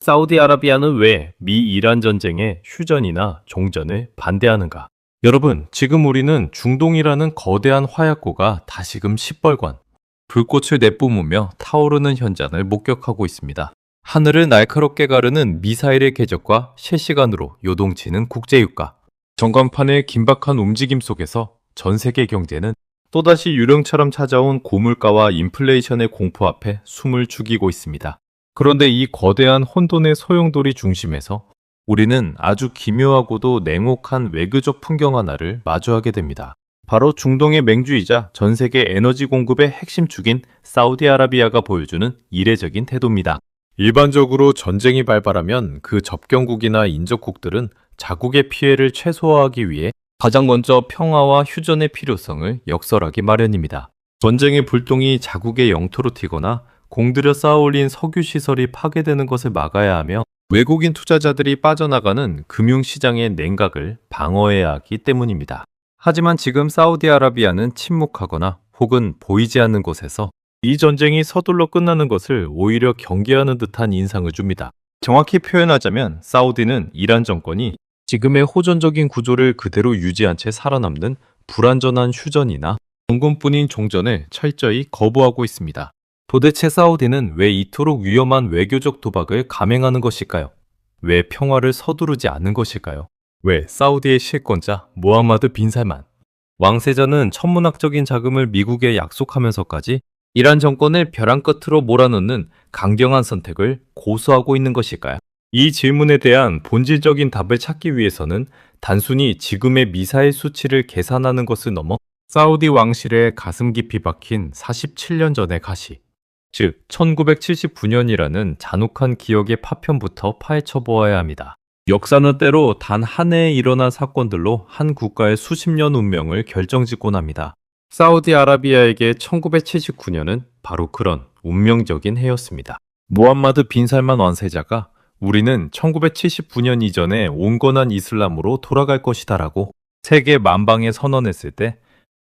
사우디아라비아는 왜 미-이란 전쟁의 휴전이나 종전을 반대하는가? 여러분, 지금 우리는 중동이라는 거대한 화약고가 다시금 시뻘건 불꽃을 내뿜으며 타오르는 현장을 목격하고 있습니다. 하늘을 날카롭게 가르는 미사일의 궤적과 실시간으로 요동치는 국제유가. 전광판의 긴박한 움직임 속에서 전 세계 경제는 또다시 유령처럼 찾아온 고물가와 인플레이션의 공포 앞에 숨을 죽이고 있습니다. 그런데 이 거대한 혼돈의 소용돌이 중심에서 우리는 아주 기묘하고도 냉혹한 외교적 풍경 하나를 마주하게 됩니다. 바로 중동의 맹주이자 전 세계 에너지 공급의 핵심 축인 사우디아라비아가 보여주는 이례적인 태도입니다. 일반적으로 전쟁이 발발하면 그 접경국이나 인접국들은 자국의 피해를 최소화하기 위해 가장 먼저 평화와 휴전의 필요성을 역설하기 마련입니다. 전쟁의 불똥이 자국의 영토로 튀거나 공들여 쌓아올린 석유시설이 파괴되는 것을 막아야 하며 외국인 투자자들이 빠져나가는 금융시장의 냉각을 방어해야 하기 때문입니다. 하지만 지금 사우디아라비아는 침묵하거나 혹은 보이지 않는 곳에서 이 전쟁이 서둘러 끝나는 것을 오히려 경계하는 듯한 인상을 줍니다. 정확히 표현하자면 사우디는 이란 정권이 지금의 호전적인 구조를 그대로 유지한 채 살아남는 불완전한 휴전이나 정권뿐인 종전을 철저히 거부하고 있습니다. 도대체 사우디는 왜 이토록 위험한 외교적 도박을 감행하는 것일까요? 왜 평화를 서두르지 않는 것일까요? 왜 사우디의 실권자 모하마드 빈 살만 왕세자는 천문학적인 자금을 미국에 약속하면서까지 이란 정권을 벼랑 끝으로 몰아넣는 강경한 선택을 고수하고 있는 것일까요? 이 질문에 대한 본질적인 답을 찾기 위해서는 단순히 지금의 미사일 수치를 계산하는 것을 넘어 사우디 왕실의 가슴 깊이 박힌 47년 전의 가시, 즉 1979년이라는 잔혹한 기억의 파편부터 파헤쳐 보아야 합니다. 역사는 때로 단 한 해에 일어난 사건들로 한 국가의 수십 년 운명을 결정짓곤 합니다. 사우디아라비아에게 1979년은 바로 그런 운명적인 해였습니다. 모함마드 빈 살만 왕세자가 우리는 1979년 이전에 온건한 이슬람으로 돌아갈 것이다라고 세계 만방에 선언했을 때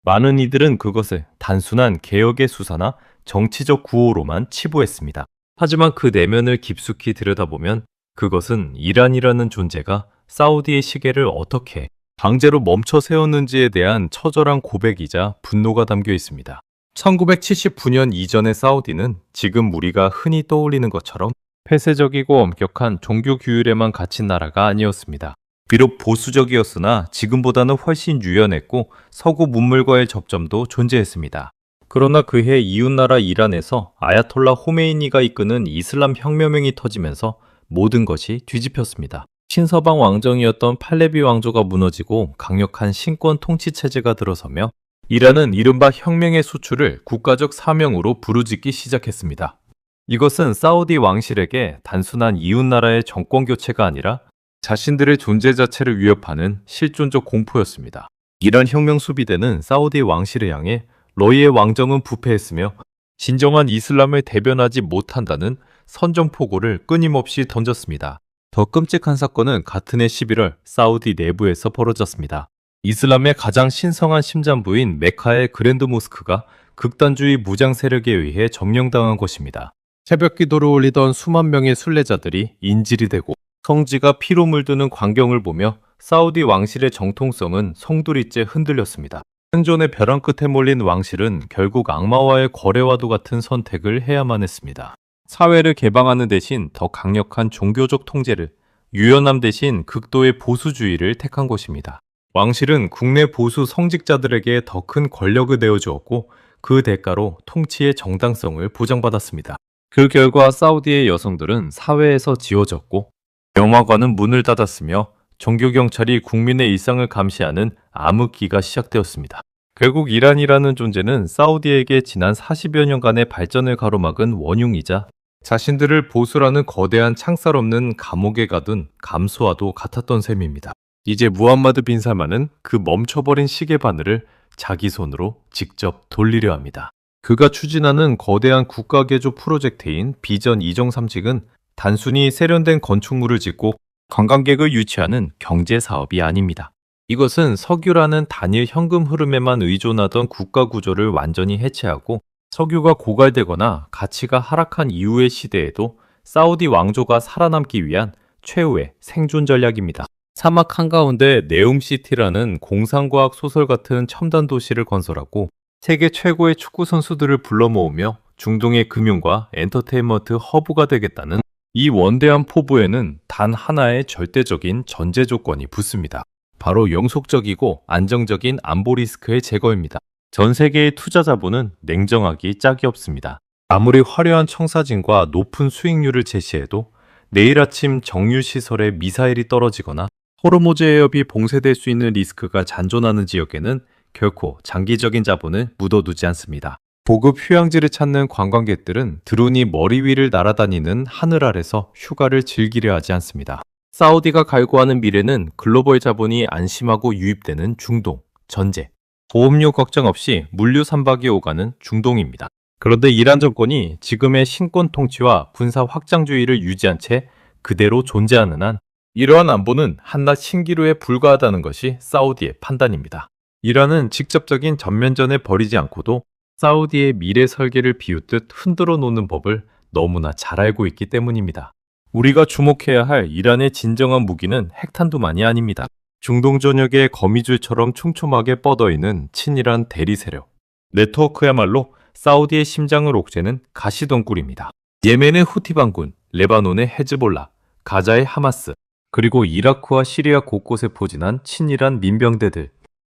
많은 이들은 그것을 단순한 개혁의 수사나 정치적 구호로만 치부했습니다. 하지만 그 내면을 깊숙이 들여다보면 그것은 이란이라는 존재가 사우디의 시계를 어떻게 강제로 멈춰 세웠는지에 대한 처절한 고백이자 분노가 담겨 있습니다. 1979년 이전의 사우디는 지금 우리가 흔히 떠올리는 것처럼 폐쇄적이고 엄격한 종교 규율에만 갇힌 나라가 아니었습니다. 비록 보수적이었으나 지금보다는 훨씬 유연했고 서구 문물과의 접점도 존재했습니다. 그러나 그해 이웃나라 이란에서 아야톨라 호메이니가 이끄는 이슬람 혁명이 터지면서 모든 것이 뒤집혔습니다. 신서방 왕정이었던 팔레비 왕조가 무너지고 강력한 신권 통치 체제가 들어서며 이란은 이른바 혁명의 수출을 국가적 사명으로 부르짖기 시작했습니다. 이것은 사우디 왕실에게 단순한 이웃나라의 정권 교체가 아니라 자신들의 존재 자체를 위협하는 실존적 공포였습니다. 이란 혁명 수비대는 사우디 왕실을 향해 너희의 왕정은 부패했으며 진정한 이슬람을 대변하지 못한다는 선전포고를 끊임없이 던졌습니다. 더 끔찍한 사건은 같은 해 11월 사우디 내부에서 벌어졌습니다. 이슬람의 가장 신성한 심장부인 메카의 그랜드 모스크가 극단주의 무장 세력에 의해 점령당한 것입니다. 새벽 기도를 올리던 수만 명의 순례자들이 인질이 되고 성지가 피로 물드는 광경을 보며 사우디 왕실의 정통성은 송두리째 흔들렸습니다. 생존의 벼랑 끝에 몰린 왕실은 결국 악마와의 거래와도 같은 선택을 해야만 했습니다. 사회를 개방하는 대신 더 강력한 종교적 통제를, 유연함 대신 극도의 보수주의를 택한 것입니다. 왕실은 국내 보수 성직자들에게 더 큰 권력을 내어주었고 그 대가로 통치의 정당성을 보장받았습니다. 그 결과 사우디의 여성들은 사회에서 지워졌고 영화관은 문을 닫았으며 종교경찰이 국민의 일상을 감시하는 암흑기가 시작되었습니다. 결국 이란이라는 존재는 사우디에게 지난 40여 년간의 발전을 가로막은 원흉이자 자신들을 보수라는 거대한 창살 없는 감옥에 가둔 감수와도 같았던 셈입니다. 이제 무함마드 빈 살만은 그 멈춰버린 시계 바늘을 자기 손으로 직접 돌리려 합니다. 그가 추진하는 거대한 국가개조 프로젝트인 비전 2.3칙은 단순히 세련된 건축물을 짓고 관광객을 유치하는 경제사업이 아닙니다. 이것은 석유라는 단일 현금 흐름에만 의존하던 국가 구조를 완전히 해체하고 석유가 고갈되거나 가치가 하락한 이후의 시대에도 사우디 왕조가 살아남기 위한 최후의 생존 전략입니다. 사막 한가운데 네움시티라는 공상과학 소설 같은 첨단 도시를 건설하고 세계 최고의 축구 선수들을 불러 모으며 중동의 금융과 엔터테인먼트 허브가 되겠다는 이 원대한 포부에는 단 하나의 절대적인 전제 조건이 붙습니다. 바로 영속적이고 안정적인 안보 리스크의 제거입니다. 전 세계의 투자 자본은 냉정하기 짝이 없습니다. 아무리 화려한 청사진과 높은 수익률을 제시해도 내일 아침 정유시설에 미사일이 떨어지거나 호르무즈 해협이 봉쇄될 수 있는 리스크가 잔존하는 지역에는 결코 장기적인 자본을 묻어두지 않습니다. 고급 휴양지를 찾는 관광객들은 드론이 머리 위를 날아다니는 하늘 아래서 휴가를 즐기려 하지 않습니다. 사우디가 갈구하는 미래는 글로벌 자본이 안심하고 유입되는 중동, 전제, 보험료 걱정 없이 물류 산박이 오가는 중동입니다. 그런데 이란 정권이 지금의 신권 통치와 군사 확장주의를 유지한 채 그대로 존재하는 한 이러한 안보는 한낱 신기루에 불과하다는 것이 사우디의 판단입니다. 이란은 직접적인 전면전에 벌이지 않고도 사우디의 미래 설계를 비웃듯 흔들어 놓는 법을 너무나 잘 알고 있기 때문입니다. 우리가 주목해야 할 이란의 진정한 무기는 핵탄두만이 아닙니다. 중동 전역에 거미줄처럼 촘촘하게 뻗어있는 친이란 대리 세력. 네트워크야말로 사우디의 심장을 옥죄는 가시덤굴입니다. 예멘의 후티 반군, 레바논의 헤즈볼라, 가자의 하마스, 그리고 이라크와 시리아 곳곳에 포진한 친이란 민병대들.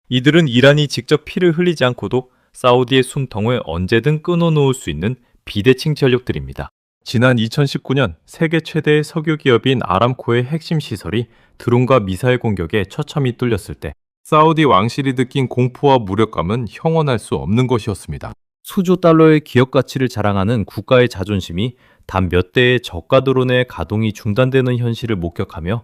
이들은 이란이 직접 피를 흘리지 않고도 사우디의 숨통을 언제든 끊어놓을 수 있는 비대칭 전력들입니다. 지난 2019년 세계 최대의 석유 기업인 아람코의 핵심 시설이 드론과 미사일 공격에 처참히 뚫렸을 때 사우디 왕실이 느낀 공포와 무력감은 형언할 수 없는 것이었습니다. 수조 달러의 기업 가치를 자랑하는 국가의 자존심이 단 몇 대의 저가 드론의 가동이 중단되는 현실을 목격하며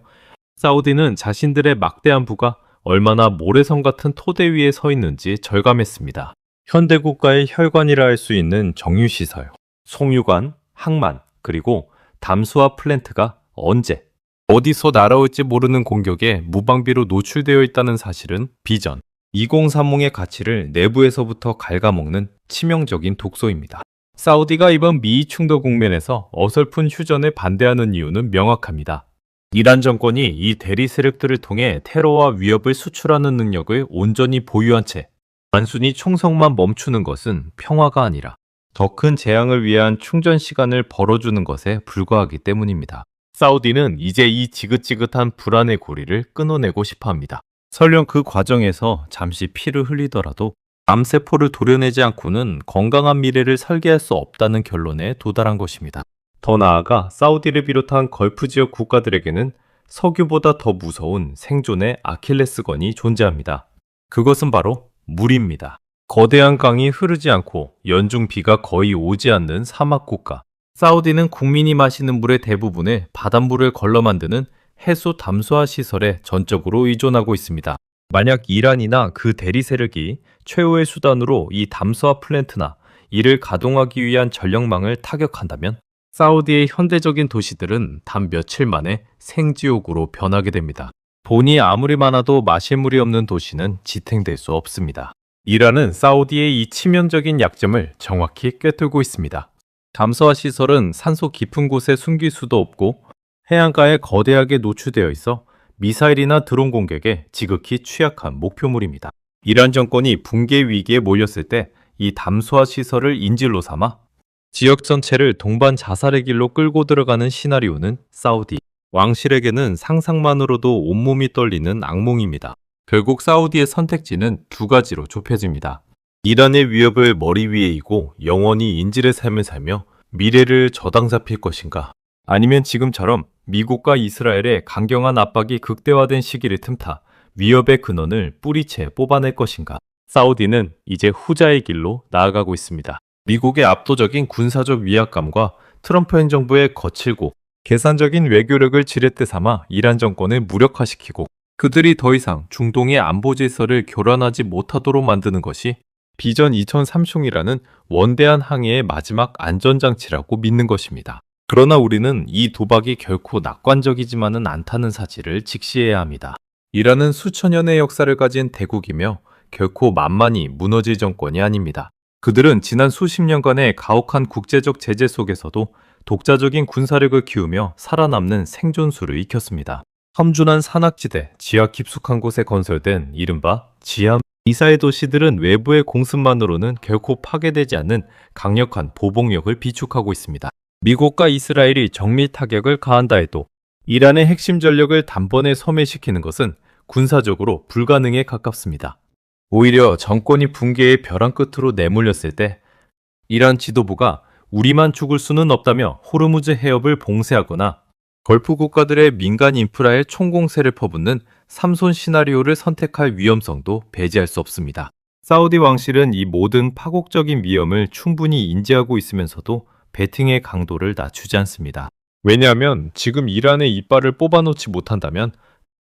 사우디는 자신들의 막대한 부가 얼마나 모래성 같은 토대 위에 서 있는지 절감했습니다. 현대 국가의 혈관이라 할 수 있는 정유시설, 송유관, 항만, 그리고 담수화 플랜트가 언제, 어디서 날아올지 모르는 공격에 무방비로 노출되어 있다는 사실은 비전, 2030의 가치를 내부에서부터 갉아먹는 치명적인 독소입니다. 사우디가 이번 미이 충돌 국면에서 어설픈 휴전에 반대하는 이유는 명확합니다. 이란 정권이 이 대리 세력들을 통해 테러와 위협을 수출하는 능력을 온전히 보유한 채 단순히 총성만 멈추는 것은 평화가 아니라 더 큰 재앙을 위한 충전 시간을 벌어주는 것에 불과하기 때문입니다. 사우디는 이제 이 지긋지긋한 불안의 고리를 끊어내고 싶어 합니다. 설령 그 과정에서 잠시 피를 흘리더라도 암세포를 도려내지 않고는 건강한 미래를 설계할 수 없다는 결론에 도달한 것입니다. 더 나아가 사우디를 비롯한 걸프 지역 국가들에게는 석유보다 더 무서운 생존의 아킬레스건이 존재합니다. 그것은 바로 물입니다. 거대한 강이 흐르지 않고 연중 비가 거의 오지 않는 사막 국가. 사우디는 국민이 마시는 물의 대부분을 바닷물을 걸러 만드는 해수 담수화 시설에 전적으로 의존하고 있습니다. 만약 이란이나 그 대리 세력이 최후의 수단으로 이 담수화 플랜트나 이를 가동하기 위한 전력망을 타격한다면 사우디의 현대적인 도시들은 단 며칠 만에 생지옥으로 변하게 됩니다. 돈이 아무리 많아도 마실 물이 없는 도시는 지탱될 수 없습니다. 이란은 사우디의 이 치명적인 약점을 정확히 꿰뚫고 있습니다. 담수화 시설은 산소 깊은 곳에 숨길 수도 없고 해안가에 거대하게 노출되어 있어 미사일이나 드론 공격에 지극히 취약한 목표물입니다. 이란 정권이 붕괴 위기에 몰렸을 때 이 담수화 시설을 인질로 삼아 지역 전체를 동반 자살의 길로 끌고 들어가는 시나리오는 사우디 왕실에게는 상상만으로도 온몸이 떨리는 악몽입니다. 결국 사우디의 선택지는 두 가지로 좁혀집니다. 이란의 위협을 머리 위에 이고 영원히 인질의 삶을 살며 미래를 저당 잡힐 것인가? 아니면 지금처럼 미국과 이스라엘의 강경한 압박이 극대화된 시기를 틈타 위협의 근원을 뿌리채 뽑아낼 것인가? 사우디는 이제 후자의 길로 나아가고 있습니다. 미국의 압도적인 군사적 위압감과 트럼프 행정부의 거칠고 계산적인 외교력을 지렛대 삼아 이란 정권을 무력화시키고 그들이 더 이상 중동의 안보 질서를 교란하지 못하도록 만드는 것이 비전 2030이라는 원대한 항해의 마지막 안전장치라고 믿는 것입니다. 그러나 우리는 이 도박이 결코 낙관적이지만은 않다는 사실을 직시해야 합니다. 이란은 수천 년의 역사를 가진 대국이며 결코 만만히 무너질 정권이 아닙니다. 그들은 지난 수십 년간의 가혹한 국제적 제재 속에서도 독자적인 군사력을 키우며 살아남는 생존수를 익혔습니다. 험준한 산악지대, 지하 깊숙한 곳에 건설된 이른바 지하 미사일 도시들은 외부의 공습만으로는 결코 파괴되지 않는 강력한 보복력을 비축하고 있습니다. 미국과 이스라엘이 정밀 타격을 가한다 해도 이란의 핵심 전력을 단번에 소멸시키는 것은 군사적으로 불가능에 가깝습니다. 오히려 정권이 붕괴의 벼랑 끝으로 내몰렸을 때 이란 지도부가 우리만 죽을 수는 없다며 호르무즈 해협을 봉쇄하거나 걸프 국가들의 민간 인프라에 총공세를 퍼붓는 삼손 시나리오를 선택할 위험성도 배제할 수 없습니다. 사우디 왕실은 이 모든 파국적인 위험을 충분히 인지하고 있으면서도 베팅의 강도를 낮추지 않습니다. 왜냐하면 지금 이란의 이빨을 뽑아놓지 못한다면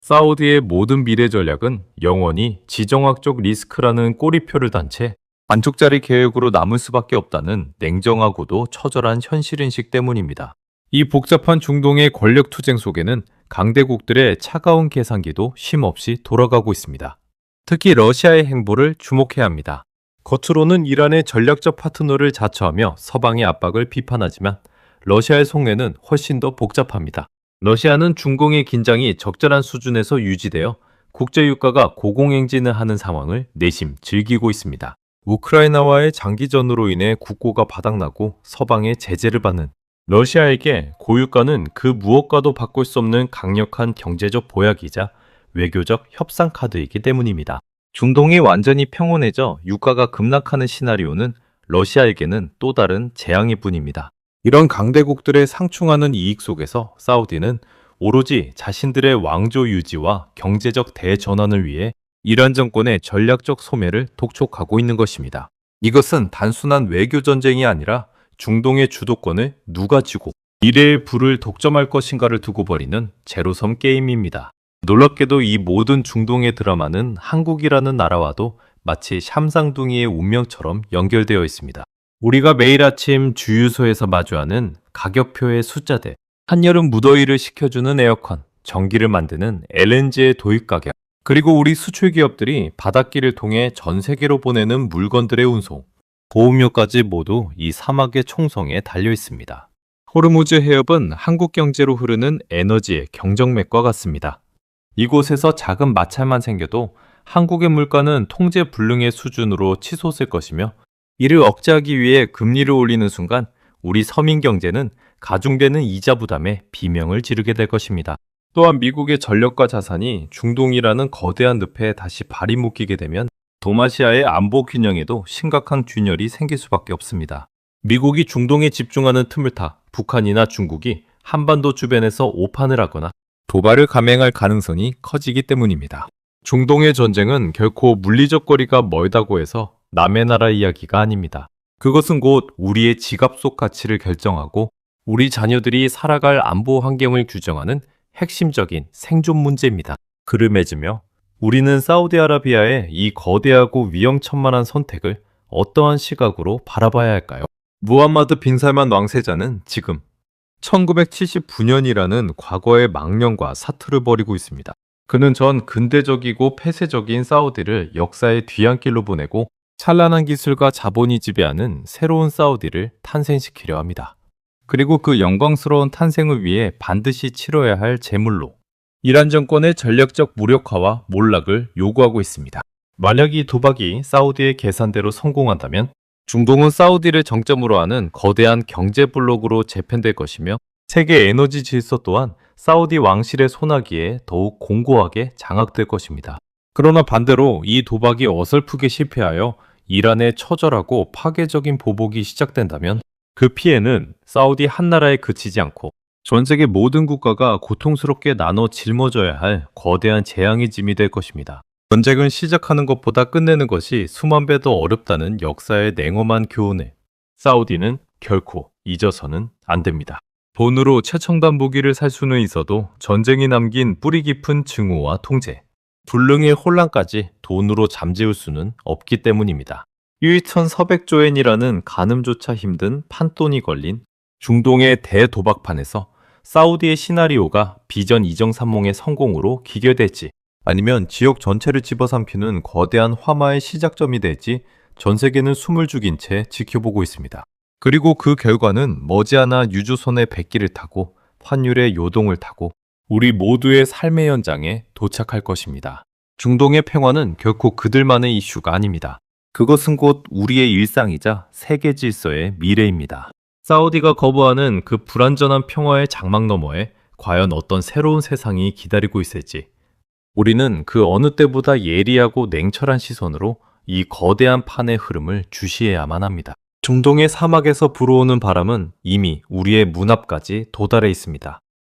사우디의 모든 미래 전략은 영원히 지정학적 리스크라는 꼬리표를 단 채 반쪽짜리 계획으로 남을 수밖에 없다는 냉정하고도 처절한 현실인식 때문입니다. 이 복잡한 중동의 권력 투쟁 속에는 강대국들의 차가운 계산기도 쉼없이 돌아가고 있습니다. 특히 러시아의 행보를 주목해야 합니다. 겉으로는 이란의 전략적 파트너를 자처하며 서방의 압박을 비판하지만 러시아의 속내는 훨씬 더 복잡합니다. 러시아는 중공의 긴장이 적절한 수준에서 유지되어 국제유가가 고공행진을 하는 상황을 내심 즐기고 있습니다. 우크라이나와의 장기전으로 인해 국고가 바닥나고 서방의 제재를 받는 러시아에게 고유가는 그 무엇과도 바꿀 수 없는 강력한 경제적 보약이자 외교적 협상 카드이기 때문입니다. 중동이 완전히 평온해져 유가가 급락하는 시나리오는 러시아에게는 또 다른 재앙일 뿐입니다. 이런 강대국들의 상충하는 이익 속에서 사우디는 오로지 자신들의 왕조 유지와 경제적 대전환을 위해 이란 정권의 전략적 소멸을 독촉하고 있는 것입니다. 이것은 단순한 외교 전쟁이 아니라 중동의 주도권을 누가 쥐고 미래의 부를 독점할 것인가를 두고 벌이는 제로섬 게임입니다. 놀랍게도 이 모든 중동의 드라마는 한국이라는 나라와도 마치 샴상둥이의 운명처럼 연결되어 있습니다. 우리가 매일 아침 주유소에서 마주하는 가격표의 숫자들, 한여름 무더위를 식혀주는 에어컨, 전기를 만드는 LNG의 도입 가격, 그리고 우리 수출 기업들이 바닷길을 통해 전 세계로 보내는 물건들의 운송, 보험료까지 모두 이 사막의 총성에 달려 있습니다. 호르무즈 해협은 한국 경제로 흐르는 에너지의 경정맥과 같습니다. 이곳에서 작은 마찰만 생겨도 한국의 물가는 통제 불능의 수준으로 치솟을 것이며 이를 억제하기 위해 금리를 올리는 순간 우리 서민 경제는 가중되는 이자 부담에 비명을 지르게 될 것입니다. 또한 미국의 전력과 자산이 중동이라는 거대한 늪에 다시 발이 묶이게 되면 도마시아의 안보 균형에도 심각한 균열이 생길 수밖에 없습니다. 미국이 중동에 집중하는 틈을 타 북한이나 중국이 한반도 주변에서 오판을 하거나 도발을 감행할 가능성이 커지기 때문입니다. 중동의 전쟁은 결코 물리적 거리가 멀다고 해서 남의 나라 이야기가 아닙니다. 그것은 곧 우리의 지갑 속 가치를 결정하고 우리 자녀들이 살아갈 안보 환경을 규정하는 핵심적인 생존 문제입니다. 그를 맺으며 우리는 사우디아라비아의 이 거대하고 위험천만한 선택을 어떠한 시각으로 바라봐야 할까요? 무함마드 빈 살만 왕세자는 지금 1979년이라는 과거의 망령과 사투를 벌이고 있습니다. 그는 전 근대적이고 폐쇄적인 사우디를 역사의 뒤안길로 보내고 찬란한 기술과 자본이 지배하는 새로운 사우디를 탄생시키려 합니다. 그리고 그 영광스러운 탄생을 위해 반드시 치러야 할 제물로 이란 정권의 전략적 무력화와 몰락을 요구하고 있습니다. 만약 이 도박이 사우디의 계산대로 성공한다면 중동은 사우디를 정점으로 하는 거대한 경제 블록으로 재편될 것이며 세계 에너지 질서 또한 사우디 왕실의 손아귀에 더욱 공고하게 장악될 것입니다. 그러나 반대로 이 도박이 어설프게 실패하여 이란의 처절하고 파괴적인 보복이 시작된다면 그 피해는 사우디 한 나라에 그치지 않고 전 세계 모든 국가가 고통스럽게 나눠 짊어져야 할 거대한 재앙의 짐이 될 것입니다. 전쟁은 시작하는 것보다 끝내는 것이 수만 배 더 어렵다는 역사의 냉엄한 교훈을 사우디는 결코 잊어서는 안 됩니다. 돈으로 최첨단 무기를 살 수는 있어도 전쟁이 남긴 뿌리 깊은 증오와 통제, 불능의 혼란까지 돈으로 잠재울 수는 없기 때문입니다. 1,400조엔이라는 가늠조차 힘든 판돈이 걸린 중동의 대도박판에서 사우디의 시나리오가 비전 이정삼몽의 성공으로 기결될지 아니면 지역 전체를 집어삼키는 거대한 화마의 시작점이 될지 전 세계는 숨을 죽인 채 지켜보고 있습니다. 그리고 그 결과는 머지않아 유조선의 백기를 타고 환율의 요동을 타고 우리 모두의 삶의 현장에 도착할 것입니다. 중동의 평화는 결코 그들만의 이슈가 아닙니다. 그것은 곧 우리의 일상이자 세계 질서의 미래입니다. 사우디가 거부하는 그 불완전한 평화의 장막 너머에 과연 어떤 새로운 세상이 기다리고 있을지 우리는 그 어느 때보다 예리하고 냉철한 시선으로 이 거대한 판의 흐름을 주시해야만 합니다. 중동의 사막에서 불어오는 바람은 이미 우리의 문 앞까지 도달해 있습니다.